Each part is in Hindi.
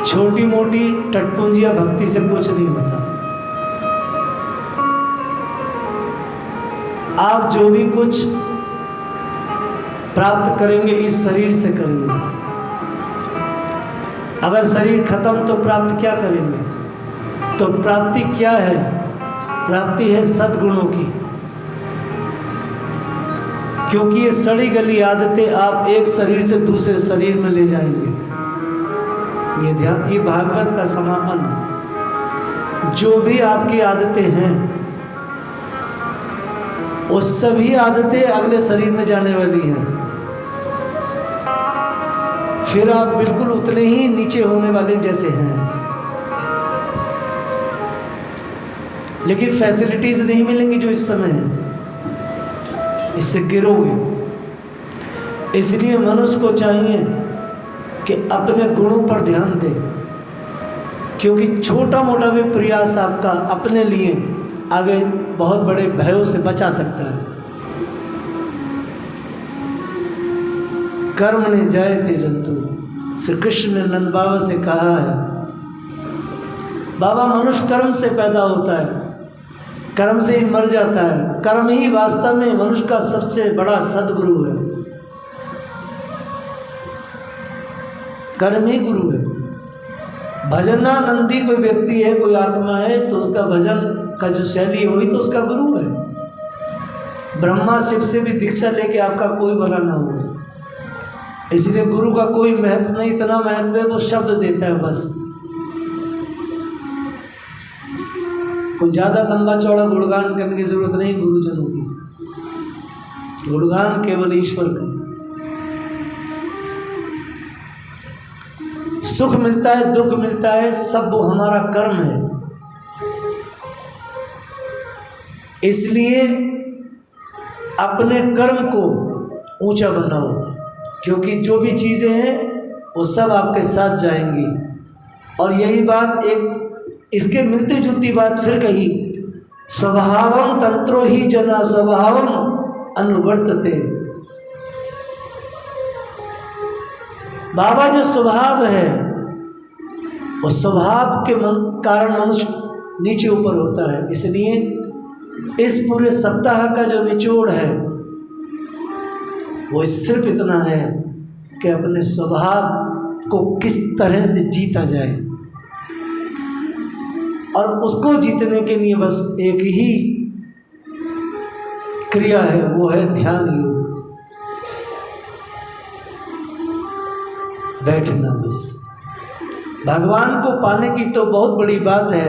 छोटी मोटी टटपुंजिया भक्ति से कुछ नहीं होता। आप जो भी कुछ प्राप्त करेंगे इस शरीर से करेंगे। अगर शरीर खत्म तो प्राप्त क्या करेंगे? तो प्राप्ति क्या है? प्राप्ति है सद्गुणों की, क्योंकि ये सड़ी गली आदतें आप एक शरीर से दूसरे शरीर में ले जाएंगे। ये ध्यान, ये भागवत का समापन है। जो भी आपकी आदतें हैं वो सभी आदतें अगले शरीर में जाने वाली हैं। फिर आप बिल्कुल उतने ही नीचे होने वाले जैसे हैं, लेकिन फैसिलिटीज नहीं मिलेंगी जो इस समय है, इससे गिरोगे। इसलिए मनुष्य को चाहिए कि अपने गुणों पर ध्यान दे, क्योंकि छोटा मोटा भी प्रयास आपका अपने लिए आगे बहुत बड़े भयों से बचा सकता है। कर्म ने जयते जंतु, श्री कृष्ण ने नंद बाबा से कहा है। बाबा, मनुष्य कर्म से पैदा होता है, कर्म से ही मर जाता है। कर्म ही वास्तव में मनुष्य का सबसे बड़ा सद्गुरु है। कर्म ही गुरु है। भजनानंदी कोई व्यक्ति है, कोई आत्मा है, तो उसका भजन का जो शैली है वही तो उसका गुरु है। ब्रह्मा शिव से भी दीक्षा लेके आपका कोई भला ना हो। इसलिए गुरु का कोई महत्व नहीं, इतना महत्व है वो शब्द देता है बस। कोई ज़्यादा लंबा चौड़ा गुणगान करने की जरूरत नहीं गुरुजनों की। गुणगान केवल ईश्वर का। सुख मिलता है, दुख मिलता है, सब वो हमारा कर्म है। इसलिए अपने कर्म को ऊंचा बनाओ, क्योंकि जो भी चीज़ें हैं वो सब आपके साथ जाएंगी। और यही बात एक इसके मिलती जुलती बात फिर कही, स्वभावम तंत्रो ही जना स्वभावम अनुवर्तते। बाबा जो स्वभाव है उस स्वभाव के कारण मनुष्य नीचे ऊपर होता है। इसलिए इस पूरे सप्ताह का जो निचोड़ है वो सिर्फ इतना है कि अपने स्वभाव को किस तरह से जीता जाए, और उसको जीतने के लिए बस एक ही क्रिया है, वो है ध्यान योग। बैठना बस। भगवान को पाने की तो बहुत बड़ी बात है,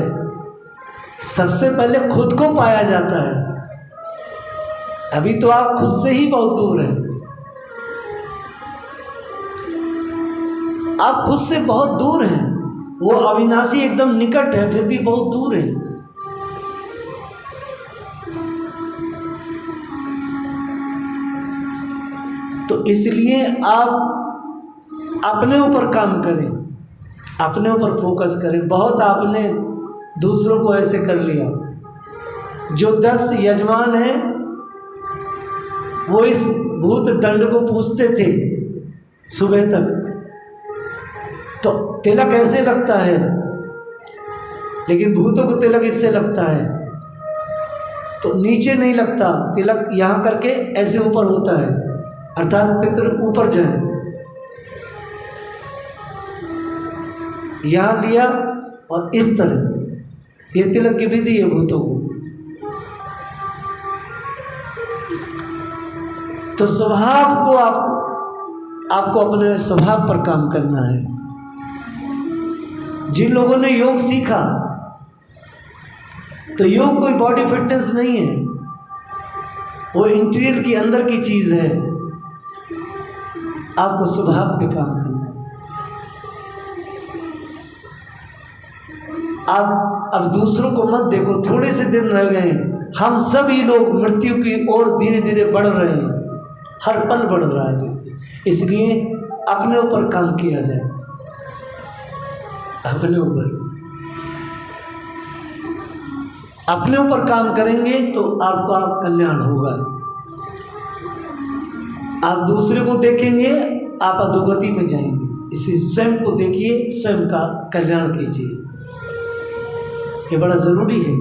सबसे पहले खुद को पाया जाता है। अभी तो आप खुद से ही बहुत दूर हैं, आप खुद से बहुत दूर हैं। वो अविनाशी एकदम निकट है, फिर भी बहुत दूर है। तो इसलिए आप अपने ऊपर काम करें, अपने ऊपर फोकस करें। बहुत आपने दूसरों को ऐसे कर लिया। जो 10 यजमान हैं वो इस भूत दंड को पूछते थे सुबह तक, तो तिलक ऐसे लगता है, लेकिन भूतों को तिलक इससे लगता है, तो नीचे नहीं लगता तिलक, यहाँ करके ऐसे ऊपर होता है, अर्थात पितर ऊपर जाए। यहाँ लिया और इस तरह, ये तिलक की विधि है भूतों को। तो स्वभाव को आपको अपने स्वभाव पर काम करना है। जिन लोगों ने योग सीखा, तो योग कोई बॉडी फिटनेस नहीं है, वो इंटीरियर की अंदर की चीज़ है। आपको स्वभाव पे काम करना है। आप अब दूसरों को मत देखो, थोड़े से दिन रह गए, हम सभी लोग मृत्यु की ओर धीरे धीरे बढ़ रहे हैं, हर पल बढ़ रहा है। इसलिए अपने ऊपर काम किया जाए, अपने ऊपर काम करेंगे तो आपका कल्याण होगा। आप दूसरे को देखेंगे, आप अधोगति में जाएंगे। इसलिए स्वयं को देखिए, स्वयं का कल्याण कीजिए, ये बड़ा जरूरी है।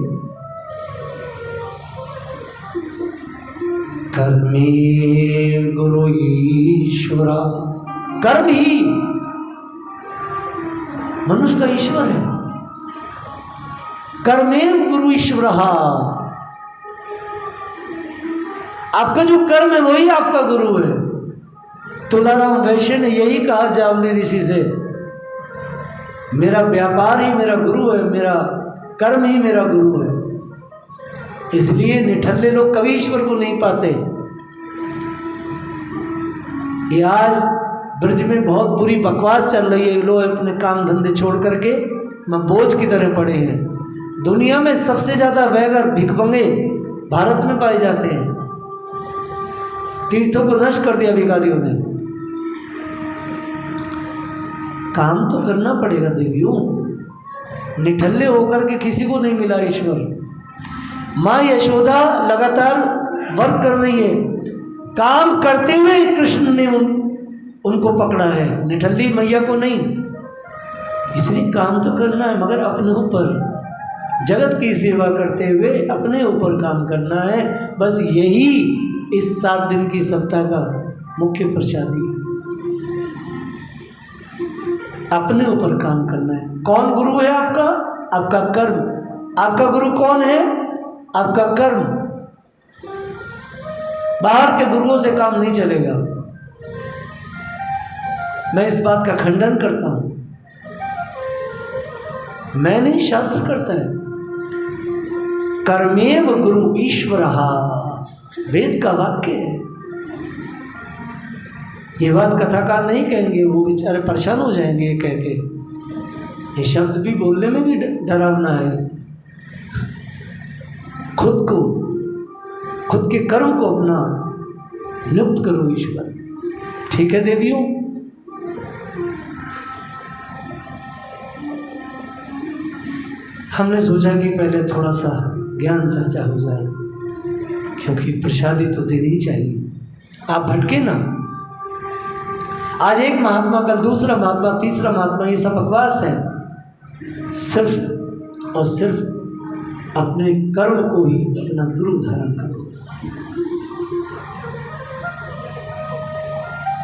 कर्मे गुरु ईश्वरा, कर्म ही मनुष्य का ईश्वर है। कर्मे गुरु ईश्वरा, आपका जो कर्म है वही आपका गुरु है। तुलाराम वैश्य ने यही कहा जावली ऋषि से, मेरा व्यापार ही मेरा गुरु है, मेरा कर्म ही मेरा गुरु है। इसलिए निठल्ले लोग कभी ईश्वर को नहीं पाते। ये आज ब्रज में बहुत बुरी बकवास चल रही है, लोग अपने काम धंधे छोड़ करके मैं बोझ की तरह पड़े हैं। दुनिया में सबसे ज़्यादा वैगर भिखमंगे भारत में पाए जाते हैं। तीर्थों को नष्ट कर दिया भिखारियों ने। काम तो करना पड़ेगा देवियों, निठल्ले होकर के किसी को नहीं मिला ईश्वर। माँ यशोदा लगातार वर्क कर रही है, काम करते हुए कृष्ण ने उनको पकड़ा है, निठल्ली मैया को नहीं। इसलिए काम तो करना है, मगर अपने ऊपर, जगत की सेवा करते हुए अपने ऊपर काम करना है। बस यही इस 7 दिन की सप्ताह का मुख्य प्रसादी है, अपने ऊपर काम करना है। कौन गुरु है आपका? आपका कर्म। आपका गुरु कौन है? आपका कर्म। बाहर के गुरुओं से काम नहीं चलेगा। मैं इस बात का खंडन करता हूं, मैं नहीं, शास्त्र करता है। कर्मेव गुरु ईश्वरहा, वेद का वाक्य है। ये बात कथाकार नहीं कहेंगे, वो बेचारे परेशान हो जाएंगे ये कह के। ये शब्द भी बोलने में भी डरावना है। खुद के कर्म को अपना नियुक्त करो ईश्वर। ठीक है देवियों, हमने सोचा कि पहले थोड़ा सा ज्ञान चर्चा हो जाए, क्योंकि प्रसादी तो देनी ही चाहिए। आप भटके ना, आज एक महात्मा, कल दूसरा महात्मा, तीसरा महात्मा, ये सब बकवास है। सिर्फ और सिर्फ अपने कर्म को ही अपना गुरु धारण करो।